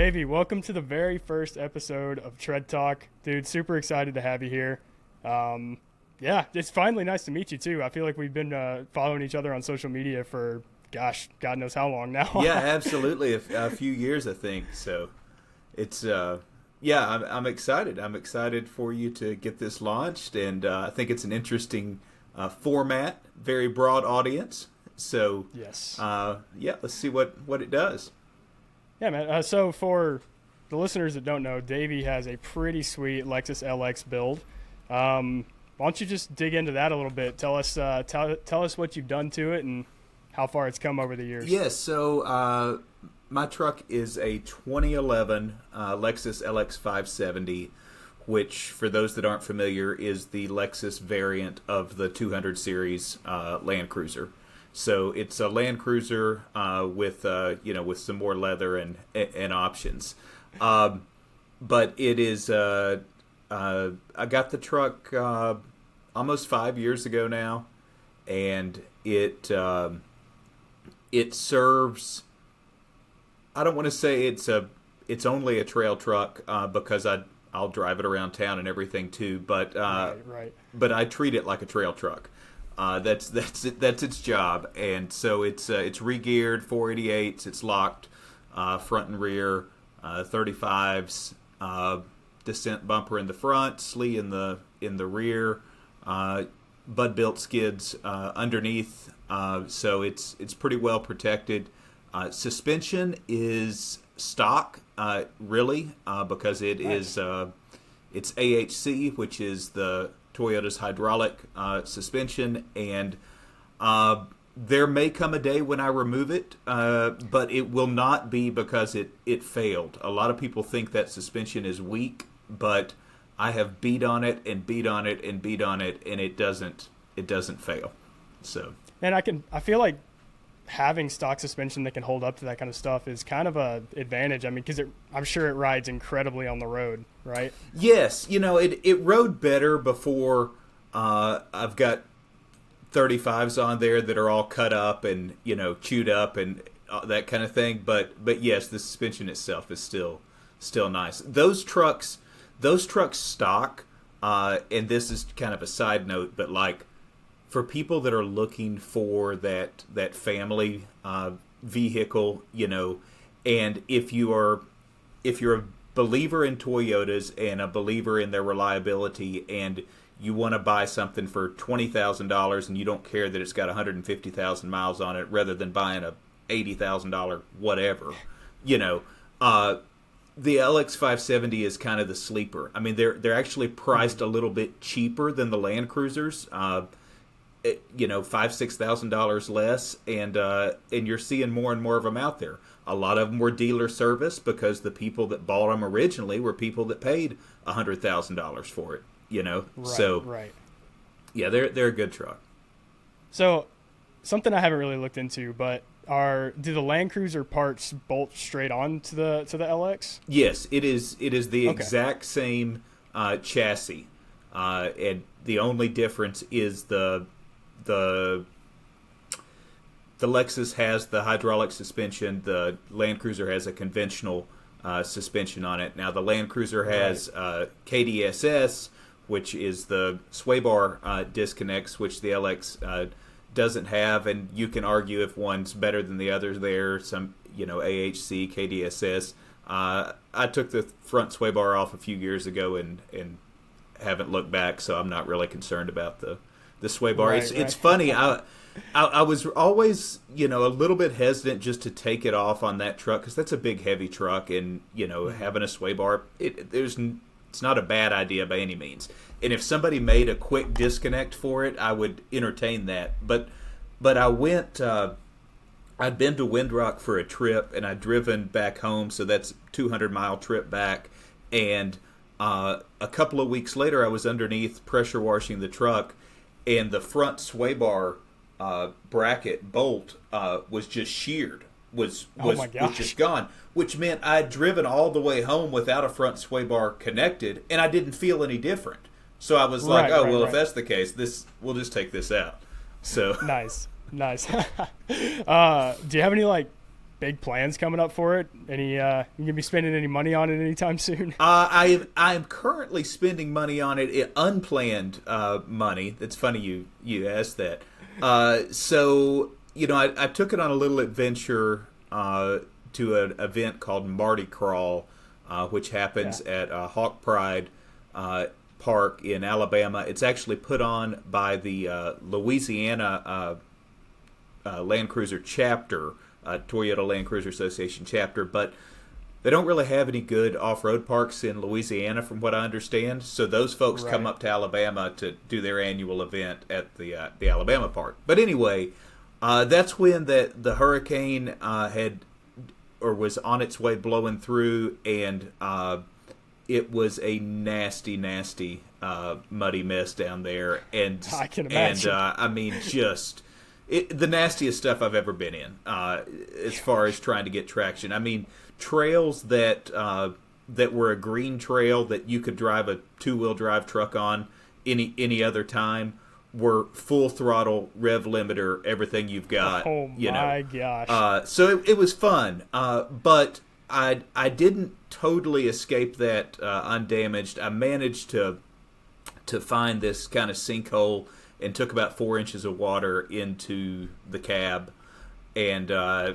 Davey, welcome to the very first episode of Tread Talk. Dude, super excited to have you here. Yeah, it's finally nice to meet you, too. I feel like we've been following each other on social media for, gosh, God knows how long now. Yeah, absolutely. A few years, I think. So it's, I'm excited. I'm excited for you to get this launched, and I think it's an interesting format, very broad audience. So, Yes. Let's see what it does. Yeah, man. So for the listeners that don't know, Davey has a pretty sweet Lexus LX build. Why don't you just dig into that a little bit? Tell us what you've done to it and how far it's come over the years. Yes, so my truck is a 2011 Lexus LX 570, which, for those that aren't familiar, is the Lexus variant of the 200 series Landcruiser. So it's a Landcruiser with some more leather and options. But it is I got the truck almost 5 years ago now, and it serves. I don't want to say it's only a trail truck because I'll drive it around town and everything too. But Right. but I treat it like a trail truck. That's its job, and so it's re-geared 488s. It's locked front and rear, 35s, descent bumper in the front, slee in the rear, Bud built skids underneath. So it's pretty well protected. Suspension is stock, really, because it is it's AHC, which is the Toyota's hydraulic suspension, and there may come a day when I remove it, but it will not be because it failed. A lot of people think that suspension is weak, but I have beat on it and beat on it and beat on it, and it doesn't fail. So, And I feel like having stock suspension that can hold up to that kind of stuff is kind of a advantage. I mean, because I'm sure it rides incredibly on the road, right? yes, it rode better before. I've got 35s on there that are all cut up and chewed up and that kind of thing. But yes, the suspension itself is still nice. Those trucks stock. And this is kind of a side note, but like, for people that are looking for that family vehicle, and if you're a believer in Toyotas and a believer in their reliability, and you want to buy something for $20,000 and you don't care that it's got 150,000 miles on it, rather than buying a $80,000 whatever, the LX 570 is kind of the sleeper. I mean, they're actually priced a little bit cheaper than the Land Cruisers. $5,000-$6,000 less, and you're seeing more and more of them out there. A lot of them were dealer service because the people that bought them originally were people that paid $100,000 for it. Right. Yeah, they're a good truck. So, something I haven't really looked into, but do the Landcruiser parts bolt straight on to the LX? Yes, it is. It is the exact same chassis, and the only difference is the Lexus has the hydraulic suspension. The Landcruiser has a conventional suspension on it. Now the Landcruiser has KDSS, which is the sway bar disconnects, which the LX doesn't have. And you can argue if one's better than the other. There, some AHC, KDSS. I took the front sway bar off a few years ago and haven't looked back, so I'm not really concerned about the sway bar. Right, it's funny. I was always a little bit hesitant just to take it off on that truck because that's a big heavy truck, and having a sway bar it's not a bad idea by any means. And if somebody made a quick disconnect for it, I would entertain that. But I went. I'd been to Windrock for a trip, and I'd driven back home, so that's a 200-mile trip back, and a couple of weeks later, I was underneath pressure washing the truck, and the front sway bar bracket bolt was just sheared, was just gone, which meant I'd driven all the way home without a front sway bar connected, and I didn't feel any different. So I was like, if that's the case, we'll just take this out. So Nice. Do you have any big plans coming up for it? Any you gonna be spending any money on it anytime soon? I'm currently spending money on it, unplanned money. It's funny you asked that. So I took it on a little adventure to an event called Mardi Gras, which happens at Hawk Pride Park in Alabama. It's actually put on by the Louisiana Landcruiser chapter, Toyota Landcruiser Association chapter, but they don't really have any good off-road parks in Louisiana, from what I understand. So those folks come up to Alabama to do their annual event at the Alabama park. But anyway, that's when the hurricane was on its way blowing through, and it was a nasty, nasty, muddy mess down there. And I can imagine. And just the nastiest stuff I've ever been in, as far as trying to get traction. I mean, trails that were a green trail that you could drive a 2-wheel drive truck on any other time were full throttle, rev limiter, everything you've got. Oh my gosh! So it was fun, but I didn't totally escape that undamaged. I managed to find this kind of sinkhole and took about 4 inches of water into the cab, and now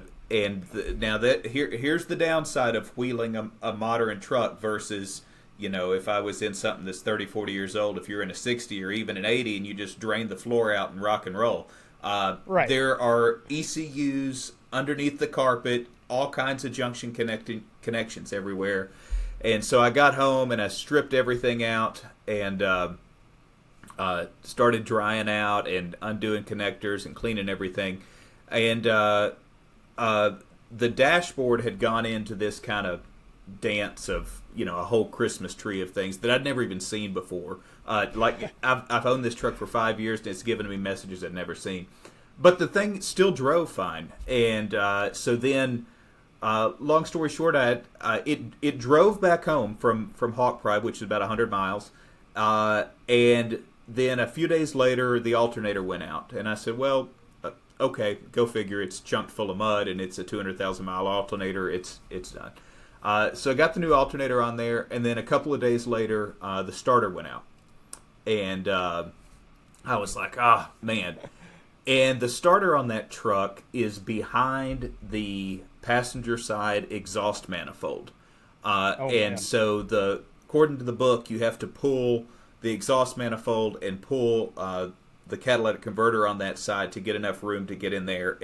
here's the downside of wheeling a modern truck versus, if I was in something that's 30, 40 years old, if you're in a 60 or even an 80 and you just drain the floor out and rock and roll. There are ECUs underneath the carpet, all kinds of junction connections everywhere. And so I got home and I stripped everything out and started drying out and undoing connectors and cleaning everything. And the dashboard had gone into this kind of dance of a whole Christmas tree of things that I'd never even seen before. I've owned this truck for 5 years and it's given me messages I'd never seen, but the thing still drove fine. And so then, long story short, it drove back home from Hawk Pride, which is about 100 miles, and then a few days later the alternator went out, and I said, well, okay, go figure. It's chunked full of mud, and it's a 200,000 mile alternator. It's done. So I got the new alternator on there, and then a couple of days later, the starter went out. And I was like, man. And the starter on that truck is behind the passenger side exhaust manifold. So according to the book, you have to pull the exhaust manifold and pull the catalytic converter on that side to get enough room to get in there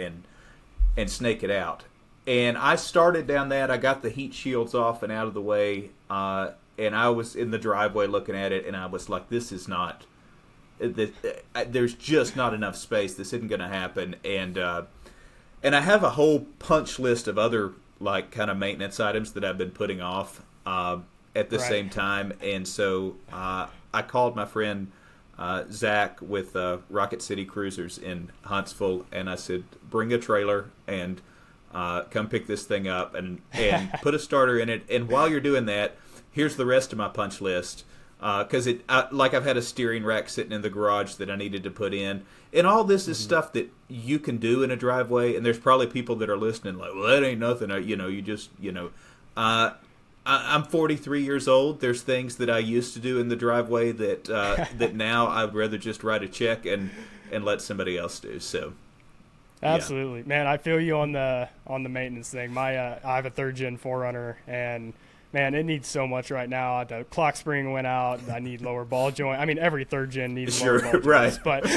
and snake it out. And I started down that. I got the heat shields off and out of the way, and I was in the driveway looking at it, and I was like, this is not... There's just not enough space. This isn't going to happen. And I have a whole punch list of other kind of maintenance items that I've been putting off at the same time. And so I called my friend Zach with Rocket City Cruisers in Huntsville, and I said, bring a trailer and come pick this thing up and put a starter in it. And while you're doing that, here's the rest of my punch list. Because I've had a steering rack sitting in the garage that I needed to put in, and all this is stuff that you can do in a driveway. And there's probably people that are listening like, well, that ain't nothing. I'm 43 years old. There's things that I used to do in the driveway that that now I'd rather just write a check and let somebody else do. So. Absolutely, man. I feel you on the maintenance thing. I have a 3rd-gen 4Runner, and man, it needs so much right now. The clock spring went out. I need lower ball joint. I mean, every 3rd-gen needs lower ball joints. But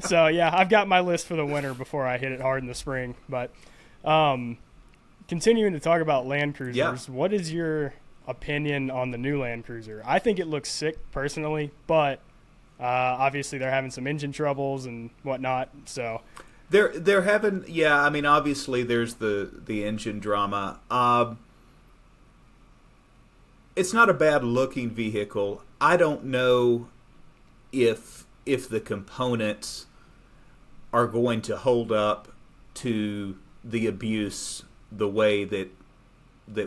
so yeah, I've got my list for the winter before I hit it hard in the spring. But continuing to talk about Landcruisers, what is your opinion on the new Landcruiser? I think it looks sick personally, but obviously they're having some engine troubles and whatnot. So. They're having, I mean, obviously there's the engine drama. It's not a bad looking vehicle. I don't know if the components are going to hold up to the abuse the way that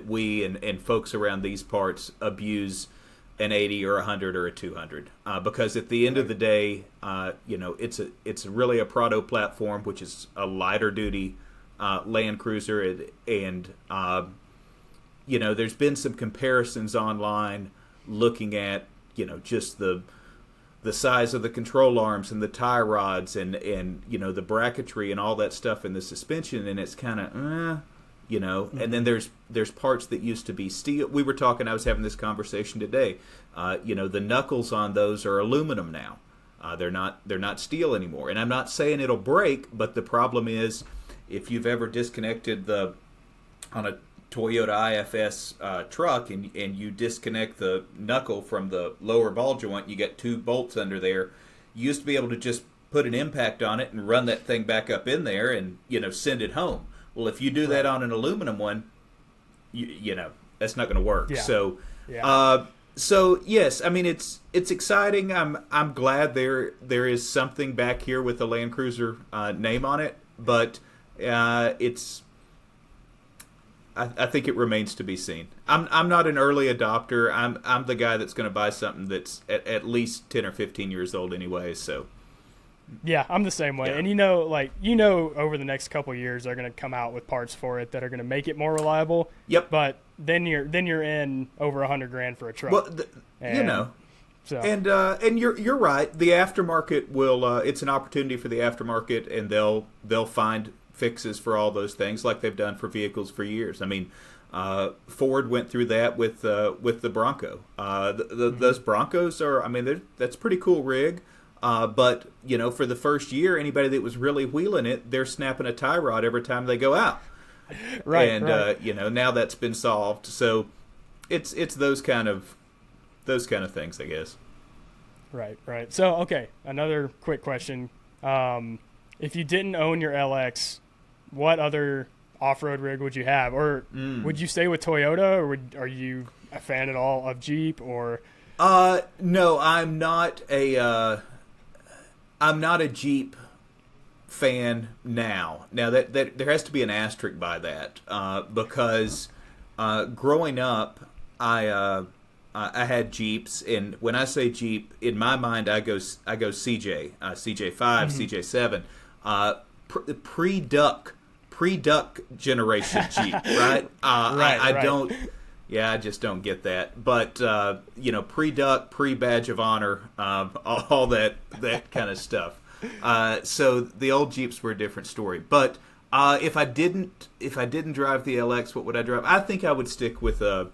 we and folks around these parts abuse an 80 or 100 or a 200, because at the end of the day, it's really a Prado platform, which is a lighter duty Landcruiser, and there's been some comparisons online looking at just the size of the control arms and the tie rods and the bracketry and all that stuff in the suspension, and it's kind of and then there's parts that used to be steel. I was having this conversation today. The knuckles on those are aluminum now. They're not steel anymore. And I'm not saying it'll break, but the problem is, if you've ever disconnected on a Toyota IFS truck and you disconnect the knuckle from the lower ball joint, you get 2 bolts under there. You used to be able to just put an impact on it and run that thing back up in there and send it home. Well, if you do that on an aluminum one, that's not going to work. Yeah. So, yeah. So yes, I mean it's exciting. I'm glad there is something back here with the Landcruiser name on it, but I think it remains to be seen. I'm not an early adopter. I'm the guy that's going to buy something that's at least 10 or 15 years old anyway. So yeah, I'm the same way. Yeah. And over the next couple of years they're going to come out with parts for it that are going to make it more reliable. Yep. But then you're in over $100,000 for a truck. Well, So. And you're right. The aftermarket will. It's an opportunity for the aftermarket, and they'll find fixes for all those things like they've done for vehicles for years. I mean, Ford went through that with the Bronco. Those Broncos are. I mean, that's a pretty cool rig. But for the first year, anybody that was really wheeling it, they're snapping a tie rod every time they go out. Right. And right. Now that's been solved. So it's those kind of things, I guess. Right. So, okay, another quick question. If you didn't own your LX, what other off-road rig would you have? Or would you stay with Toyota, or are you a fan at all of Jeep? Or no, I'm not a Jeep fan now. Now that there has to be an asterisk by that because growing up, I had Jeeps, and when I say Jeep, in my mind, I go CJ, CJ5, CJ7, pre-duck generation Jeep, right? I don't. Yeah, I just don't get that. But pre-duck, pre-badge of honor, all that kind of stuff. So the old Jeeps were a different story. But if I didn't drive the LX, what would I drive? I think I would stick with a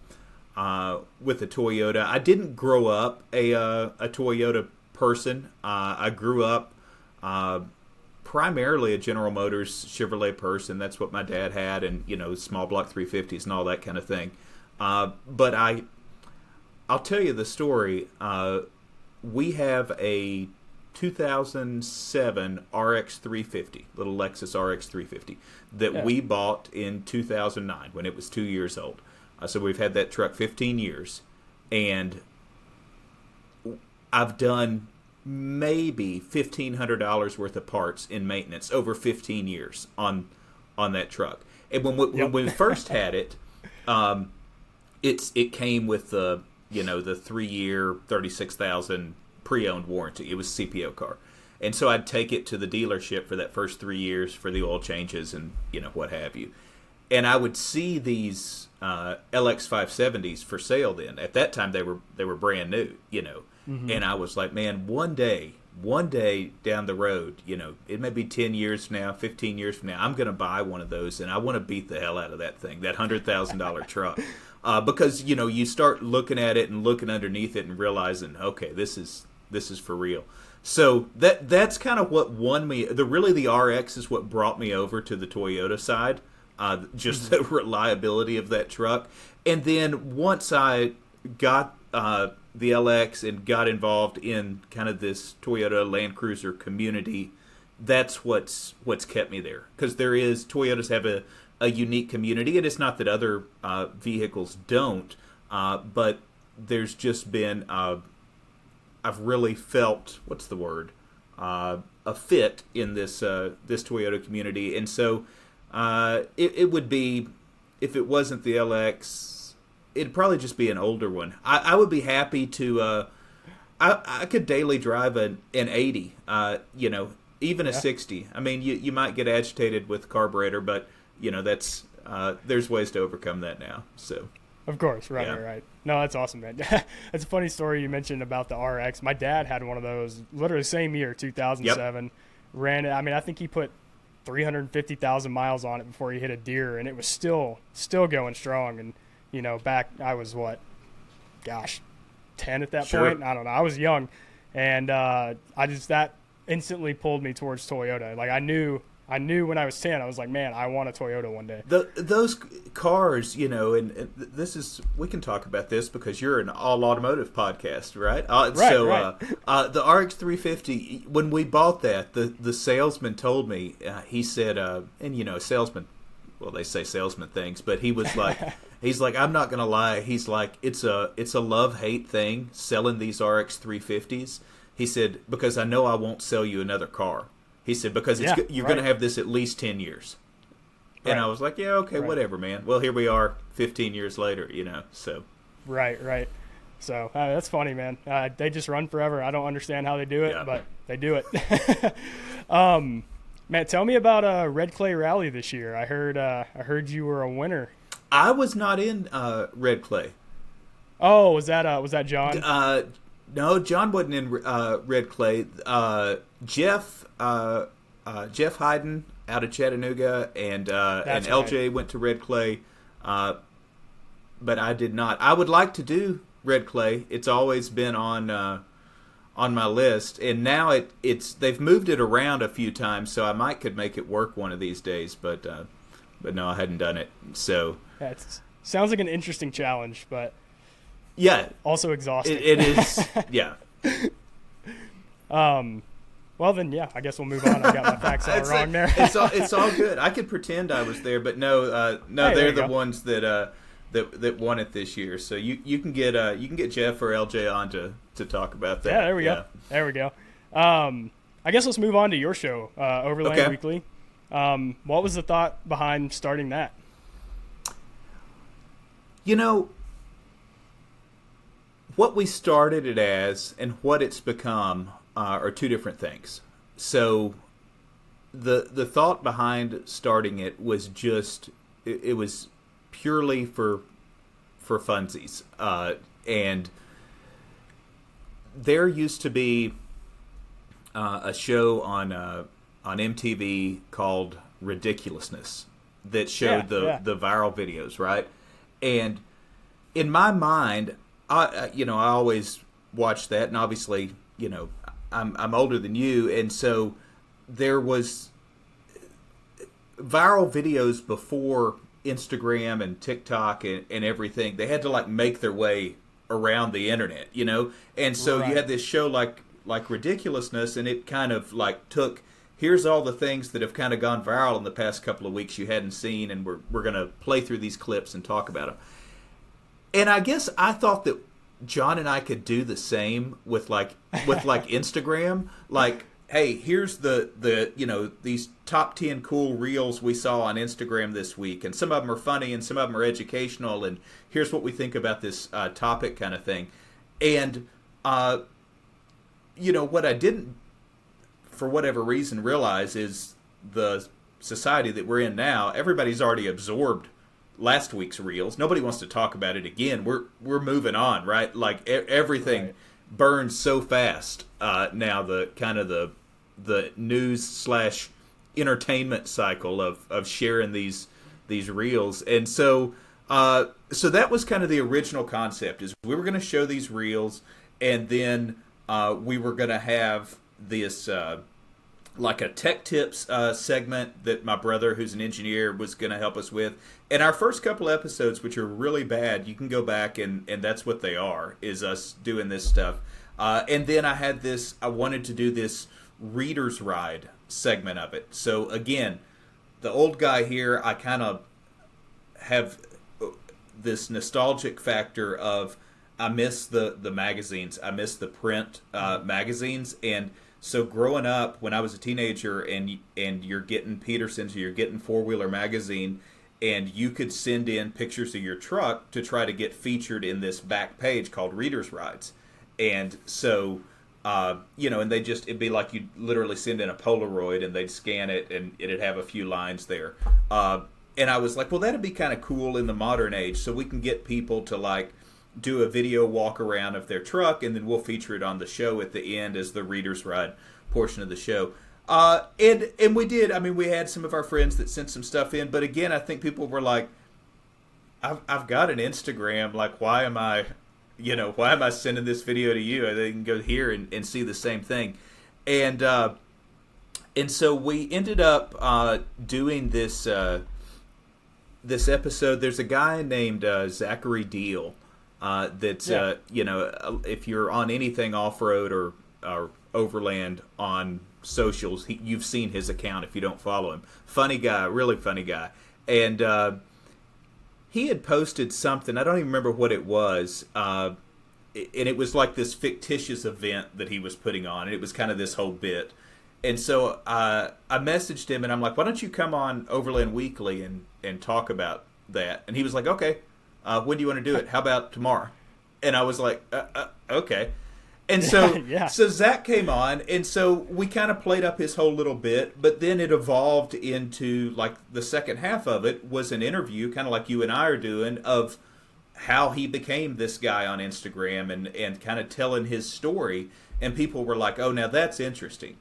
Toyota. I didn't grow up a Toyota person. I grew up primarily a General Motors Chevrolet person. That's what my dad had, and small block 350s and all that kind of thing. But I'll tell you the story. We have a 2007 RX 350, little Lexus RX 350 that we bought in 2009 when it was 2 years old. So we've had that truck 15 years, and I've done maybe $1,500 worth of parts in maintenance over 15 years on that truck. And when we first had it, it came with the 3-year 36,000 pre-owned warranty. It was a CPO car, and so I'd take it to the dealership for that first 3 years for the oil changes and what have you. And I would see these LX 570s for sale. Then at that time they were brand new, and I was like, man, one day down the road, it may be 10 years from now, 15 years from now, I'm going to buy one of those, and I want to beat the hell out of that thing, that $100,000 truck, because you start looking at it and looking underneath it and realizing, okay, this is for real. So that's kind of what won me. The RX is what brought me over to the Toyota side. Just the reliability of that truck. And then once I got the LX and got involved in kind of this Toyota Landcruiser community, that's what's kept me there. Because Toyotas have a unique community, and it's not that other vehicles don't, but there's just been, I've really felt, what's the word, a fit in this Toyota community. And so it would be, if it wasn't the LX, it'd probably just be an older one. I would be happy to. I could daily drive an 80. Even a 60. I mean, you might get agitated with carburetor, but that's there's ways to overcome that now. So. Of course, right, Yeah. right. No, that's awesome, man. That's a funny story you mentioned about the RX. My dad had one of those, literally the same year, 2007. Yep. Ran it. I mean, I think he put 350,000 miles on it before he hit a deer, and it was still going strong. And back I was 10 at that Sure. point. I don't know. I was young, and that instantly pulled me towards Toyota. Like I knew when I was 10, I was like, man, I want a Toyota one day. Those cars, and this is, we can talk about this because you're an all automotive podcast, right? Right. The RX 350, when we bought that, the salesman told me, he said, and salesman, well, they say salesman things, but he was like, he's like, I'm not gonna lie. He's like, it's a love-hate thing selling these RX 350s. He said, because I know I won't sell you another car. He said, because you're going to have this at least 10 years. And Right. I was like, yeah, okay, whatever, man. Well, here we are 15 years later, so. Right. So that's funny, man. They just run forever. I don't understand how they do it, but they do it. Matt, tell me about Red Clay Rally this year. I heard you were a winner. I was not in Red Clay. Oh, was that John? No, John wasn't in Red Clay. Jeff Hyden out of Chattanooga and LJ right. went to Red Clay, but I did not. I would like to do Red Clay. It's always been on my list, and now they've moved it around a few times, so I could make it work one of these days. But no, I hadn't done it. So It sounds like an interesting challenge, but yeah, also exhausting. It is. Yeah. Well then, yeah, I guess we'll move on. I got my facts all wrong there. It's all good. I could pretend I was there, but no, Hey, they're the ones that won it this year. So you can get Jeff or LJ on to talk about that. Yeah, there we go. There we go. I guess let's move on to your show, Overland Weekly. What was the thought behind starting that? What we started it as and what it's become are two different things. So the thought behind starting it was just it was purely for funsies, and there used to be a show on MTV called Ridiculousness that showed the viral videos, right? And in my mind, I always watched that, and obviously, I'm older than you, and so there was viral videos before Instagram and TikTok and everything. They had to make their way around the internet, and so you had this show like Ridiculousness, and it kind of took, here's all the things that have kind of gone viral in the past couple of weeks you hadn't seen, and we're going to play through these clips and talk about them. And I guess I thought that John and I could do the same with Instagram. Hey, here's the these top 10 cool reels we saw on Instagram this week, and some of them are funny and some of them are educational, and here's what we think about this topic kind of thing. And what I didn't, for whatever reason, realize is the society that we're in now, everybody's already absorbed last week's reels. Nobody wants to talk about it again. We're moving on, right? Everything burns so fast now. The kind of the news / entertainment cycle of sharing these reels, and so that was kind of the original concept. Is we were going to show these reels, and then we were going to have this like a tech tips segment that my brother, who's an engineer, was going to help us with. And our first couple episodes, which are really bad, you can go back and that's what they are, is us doing this stuff. And then I wanted to do this reader's ride segment of it. So again, the old guy here, I kind of have this nostalgic factor of, I miss the magazines. I miss the print magazines. And so growing up, when I was a teenager, and you're getting Peterson's, or you're getting Four Wheeler magazine, and you could send in pictures of your truck to try to get featured in this back page called Reader's Rides. And so, and it'd be like you'd literally send in a Polaroid, and they'd scan it, and it'd have a few lines there. and I was like, well, that'd be kind of cool in the modern age, so we can get people to like do a video walk around of their truck, and then we'll feature it on the show at the end as the Reader's Ride portion of the show. And we did. I mean, we had some of our friends that sent some stuff in, but again, I think people were like, I've got an Instagram. Like, why am I sending this video to you? They can go here and see the same thing. And so we ended up doing this episode. There's a guy named Zachary Deal that's if you're on anything off-road or Overland on socials, you've seen his account if you don't follow him. Funny guy, really funny guy. And he had posted something, I don't even remember what it was, and it was like this fictitious event that he was putting on, and it was kind of this whole bit. And so I messaged him, and I'm like, why don't you come on Overland Weekly and talk about that? And he was like, okay, when do you want to do it? How about tomorrow? And I was like, okay. And so, so Zach came on, and so we kind of played up his whole little bit, but then it evolved into, like, the second half of it was an interview, kind of like you and I are doing, of how he became this guy on Instagram and kind of telling his story. And people were like, oh, now that's interesting.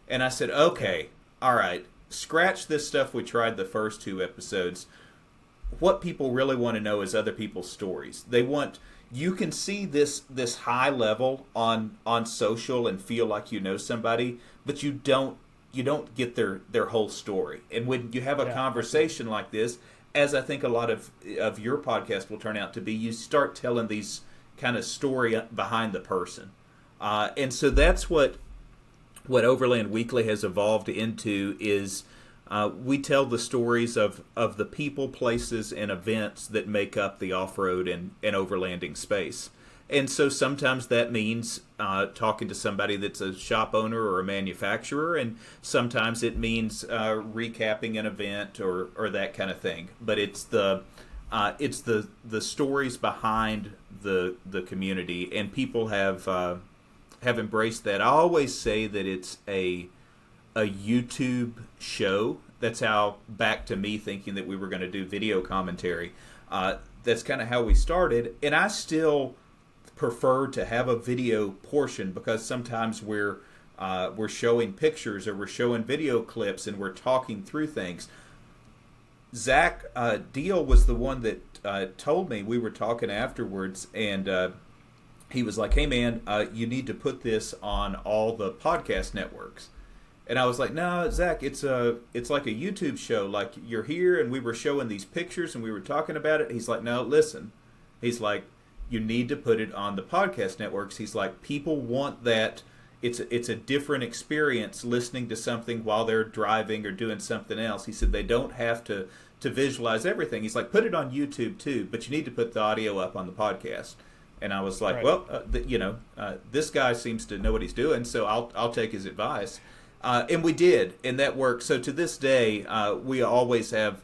And I said, okay, all right, scratch this stuff we tried the first 2 episodes. What people really want to know is other people's stories. They want... You can see this high level on social and feel like you know somebody, but you don't get their whole story. And when you have a conversation like this, as I think a lot of your podcast will turn out to be, you start telling these kind of story behind the person. And so that's what Overland Weekly has evolved into is we tell the stories of the people, places, and events that make up the off-road and overlanding space. And so sometimes that means talking to somebody that's a shop owner or a manufacturer, and sometimes it means recapping an event or that kind of thing. But it's the stories behind the community, and people have embraced that. I always say that it's a YouTube show. That's how, back to me thinking that we were going to do video commentary. That's kind of how we started, and I still prefer to have a video portion because sometimes we're showing pictures or we're showing video clips and we're talking through things. Zach Deal was the one that told me. We were talking afterwards, and he was like, hey man, you need to put this on all the podcast networks. And I was like, no, Zach, it's like a YouTube show. Like, you're here, and we were showing these pictures, and we were talking about it. He's like, no, listen. He's like, you need to put it on the podcast networks. He's like, people want that. It's a different experience listening to something while they're driving or doing something else. He said they don't have to visualize everything. He's like, put it on YouTube, too, but you need to put the audio up on the podcast. And I was like, this guy seems to know what he's doing, so I'll take his advice. And we did, and that worked. So to this day, we always have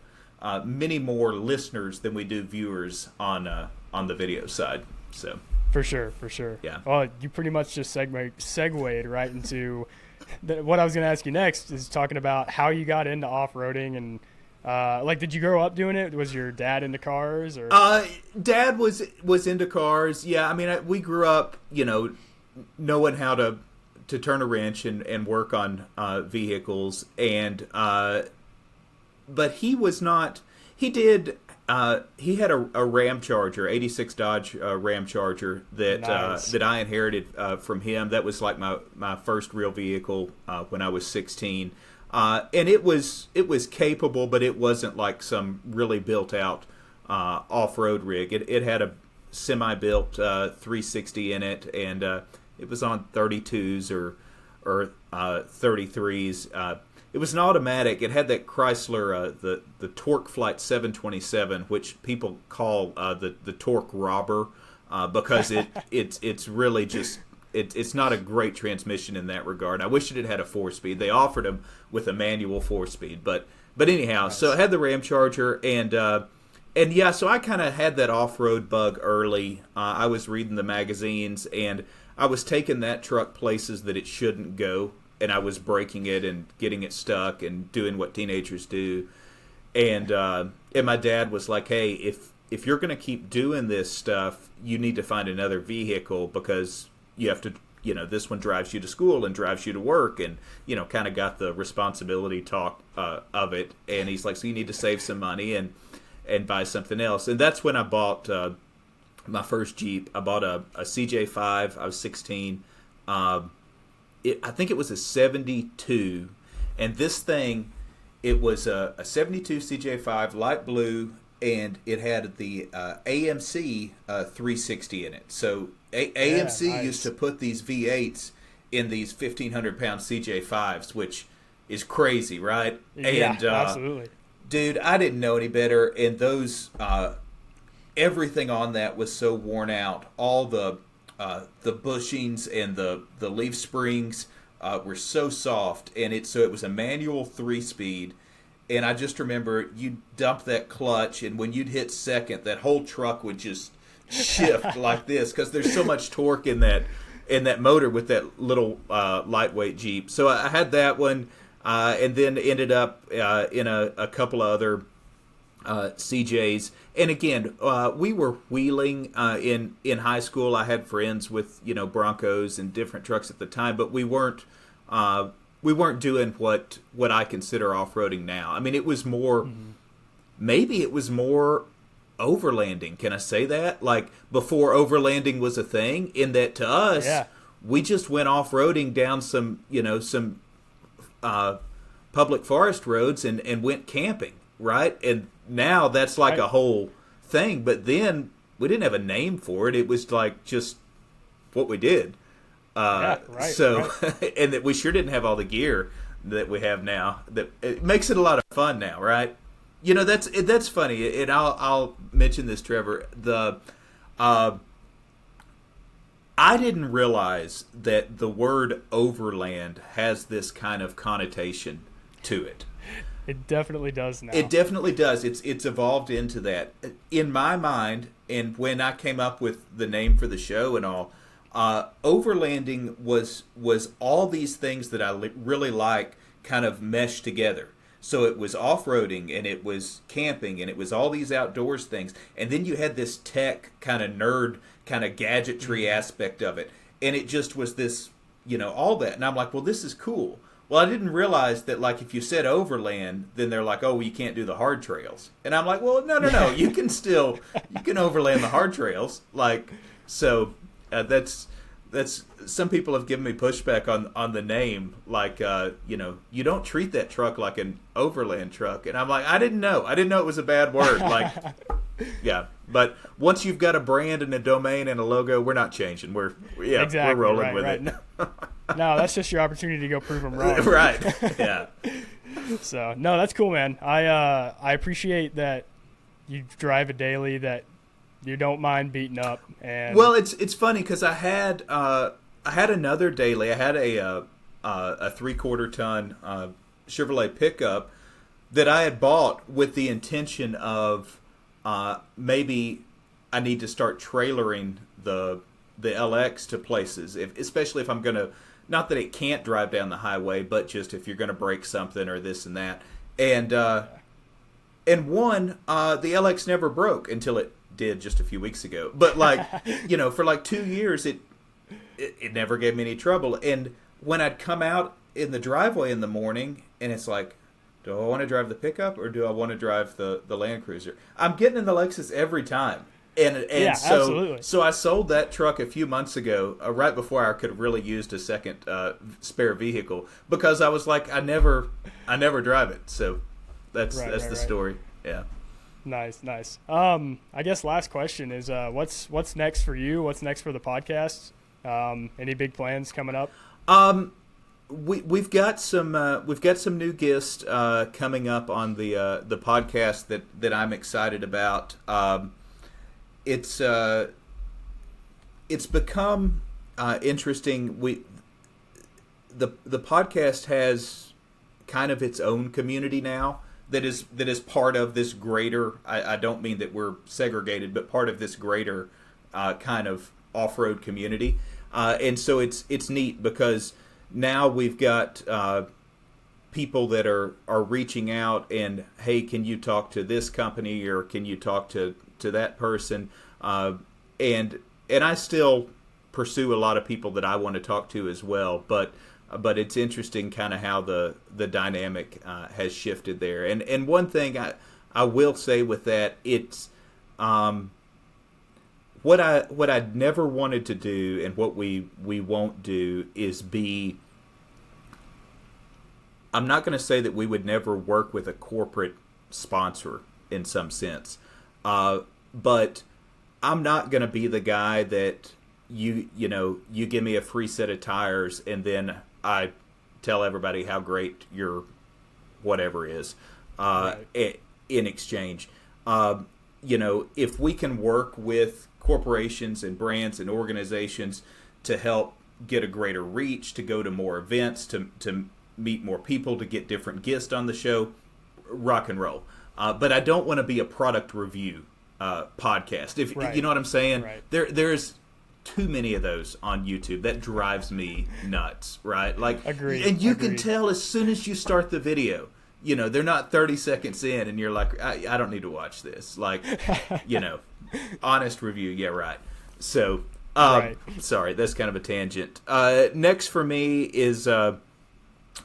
many more listeners than we do viewers on the video side. So for sure. Yeah. Well, you pretty much just segued right into what I was going to ask you next. Is talking about how you got into off-roading and did you grow up doing it? Was your dad into cars? Or Dad was into cars. Yeah, I mean, we grew up, knowing how to turn a wrench and work on vehicles, and but he was not. He did. He had a Ram Charger, '86 Dodge Ram Charger that I inherited from him. That was like my first real vehicle when I was 16, and it was capable, but it wasn't like some really built out off-road rig. It had a semi-built 360 in it, and it was on 32s or 33s. It was an automatic. It had that Chrysler, the Torque Flight 727, which people call the Torque Robber because it's really just it's not a great transmission in that regard. I wish it had a 4-speed. They offered them with a manual 4-speed, but anyhow. Nice. So I had the Ram Charger, and yeah, so I kind of had that off-road bug early. I was reading the magazines, and I was taking that truck places that it shouldn't go, and I was breaking it and getting it stuck and doing what teenagers do. And my dad was like, "Hey, if you're going to keep doing this stuff, you need to find another vehicle because you have to, this one drives you to school and drives you to work, and kind of got the responsibility talk of it." And he's like, "So you need to save some money and buy something else." And that's when I bought my first Jeep. I bought a CJ5. I was 16. I think it was a 72, and this thing, it was a 72 CJ5, light blue, and it had the AMC 360 in it. So AMC nice. used to put these V8s in these 1,500-pound CJ5s, which is crazy, right? Yeah, And, absolutely. dude, I didn't know any better, and those everything on that was so worn out. All the bushings and the leaf springs were so soft, and it was a manual 3-speed. And I just remember you'd dump that clutch, and when you'd hit second, that whole truck would just shift like this because there's so much torque in that motor with that little lightweight Jeep. So I had that one, and then ended up in a couple of other CJs. And again, we were wheeling in high school. I had friends with Broncos and different trucks at the time, but we weren't doing what I consider off-roading now. I mean, it was more, maybe it was more overlanding. Can I say that? Like before overlanding was a thing, in that to us, we just went off-roading down some public forest roads and went camping, right? And now that's like a whole thing. But then we didn't have a name for it. It was like just what we did. So, and that we sure didn't have all the gear that we have now. That it makes it a lot of fun now, right? That's funny, and I'll mention this, Trevor. I didn't realize that the word overland has this kind of connotation to it. It definitely does now. It definitely does. It's evolved into that. In my mind, and when I came up with the name for the show and all, overlanding was all these things that I really like kind of meshed together. So it was off-roading, and it was camping, and it was all these outdoors things. And then you had this tech kind of nerd, kind of gadgetry aspect of it. And it just was this, all that. And I'm like, well, this is cool. Well, I didn't realize that, like, if you said overland, then they're like, oh, well, you can't do the hard trails. And I'm like, well, no. You can overland the hard trails. Like, so that's some people have given me pushback on the name, like you don't treat that truck like an overland truck, and I'm like, I didn't know it was a bad word. Like, yeah, but once you've got a brand and a domain and a logo, we're not changing. We're rolling with it. No, that's just your opportunity to go prove them wrong. Right. Yeah. So no, that's cool, man. I appreciate that you drive a daily that you don't mind beating up. And well, it's funny because I had another daily. I had a 3/4 ton Chevrolet pickup that I had bought with the intention of maybe I need to start trailering the LX to places, especially if I'm gonna, not that it can't drive down the highway, but just if you're gonna break something or this and that. And the LX never broke until it did just a few weeks ago. But like, for like 2 years, it never gave me any trouble. And when I'd come out in the driveway in the morning, and it's like, do I want to drive the pickup or do I want to drive the Landcruiser? I'm getting in the Lexus every time. And absolutely. So I sold that truck a few months ago, right before I could have really used a second spare vehicle, because I was like, I never drive it. So that's the story. Yeah. Nice. I guess last question is, what's next for you? What's next for the podcast? Any big plans coming up? We've got some new guests coming up on the podcast that I'm excited about. It's become interesting. The podcast has kind of its own community now that is part of this greater. I don't mean that we're segregated, but part of this greater kind of off-road community. And so it's neat because now we've got people that are reaching out and, hey, can you talk to this company or can you talk to that person? And I still pursue a lot of people that I want to talk to as well, but it's interesting kind of how the dynamic has shifted there. And one thing I will say with that, it's what I'd never wanted to do, and what we won't do, is be. I'm not going to say that we would never work with a corporate sponsor in some sense, but I'm not going to be the guy that you give me a free set of tires and then I tell everybody how great your whatever is in exchange. If we can work with corporations and brands and organizations to help get a greater reach, to go to more events, to meet more people, to get different guests on the show, rock and roll. But I don't want to be a product review podcast. If you know what I'm saying, there's too many of those on YouTube. That drives me nuts, right? Like, agreed. And you can tell as soon as you start the video, they're not 30 seconds in, and you're like, I don't need to watch this. Like, honest review, yeah, right. So, sorry, that's kind of a tangent. Next for me is,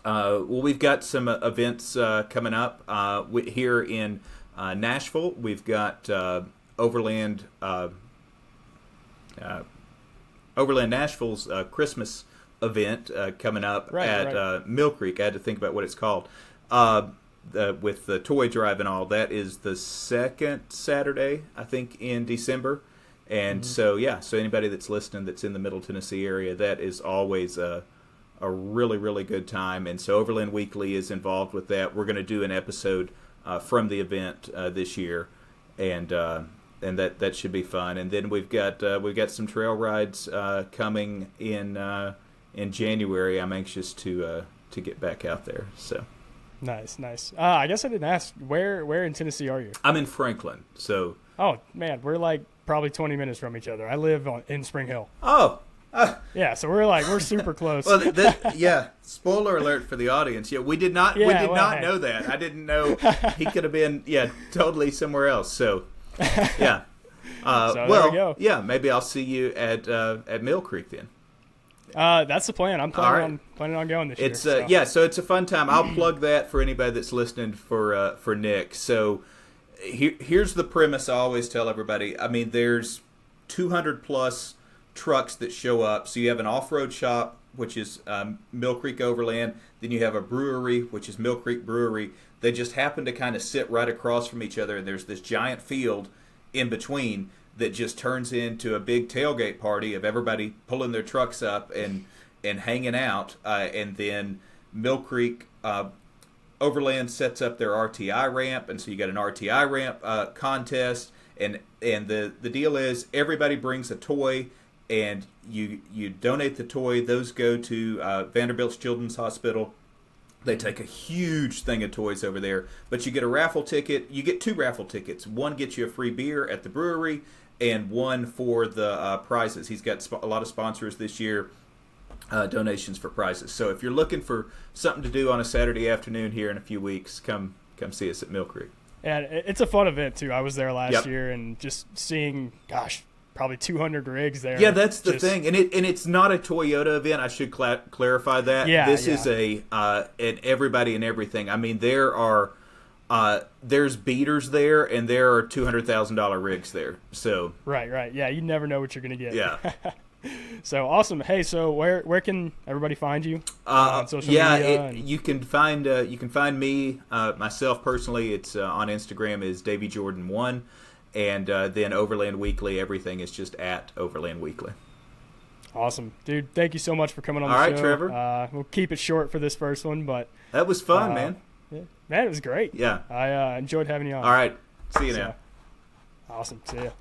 we've got some events coming up here in Nashville. We've got Overland Nashville's Christmas event coming up at Mill Creek. I had to think about what it's called. With the toy drive and all, that is the second Saturday, I think, in December. And so anybody that's listening that's in the Middle Tennessee area, that is always a really, really good time. And so Overland Weekly is involved with that. We're going to do an episode from the event this year, and that should be fun. And then we've got some trail rides coming in January. I'm anxious to get back out there. So nice. I guess I didn't ask, where in Tennessee are you? I'm in Franklin. So man, we're like probably 20 minutes from each other. I live in Spring Hill. Yeah, so we're super close. Well, spoiler alert for the audience. Yeah, we did not know that. I didn't know he could have been totally somewhere else. So yeah. There we go. Yeah, maybe I'll see you at Mill Creek then. That's the plan. I'm planning on going this year. So it's a fun time. I'll plug that for anybody that's listening for Nick. So here's the premise I always tell everybody. I mean, there's 200 plus trucks that show up. So you have an off-road shop, which is Mill Creek Overland. Then you have a brewery, which is Mill Creek Brewery. They just happen to kind of sit right across from each other, and there's this giant field in between that just turns into a big tailgate party of everybody pulling their trucks up and hanging out. And then Mill Creek Overland sets up their RTI ramp, and so you got an RTI ramp contest. And the deal is everybody brings a toy, and you donate the toy. Those go to Vanderbilt Children's Hospital. They take a huge thing of toys over there. But you get a raffle ticket. You get 2 raffle tickets. One gets you a free beer at the brewery, and one for the prizes. He's got a lot of sponsors this year, donations for prizes. So if you're looking for something to do on a Saturday afternoon here in a few weeks, come see us at Mill Creek. And it's a fun event, too. I was there last year, and just seeing, probably 200 rigs there. Yeah, that's the thing, and it's not a Toyota event. I should clarify that. Yeah, this is an everybody and everything. I mean, there's beaters there, and there are $200,000 rigs there. So right. Yeah, you never know what you're gonna get. Yeah. So awesome. Hey, so where can everybody find you on social media? You can find me myself personally. It's on Instagram is Davey Jordan 1. And then Overland Weekly, everything is just at Overland Weekly. Awesome. Dude, thank you so much for coming on the show. All right, Trevor. We'll keep it short for this first one, but... That was fun, man. Yeah. Man, it was great. Yeah. I enjoyed having you on. All right. See you now. Awesome. See ya.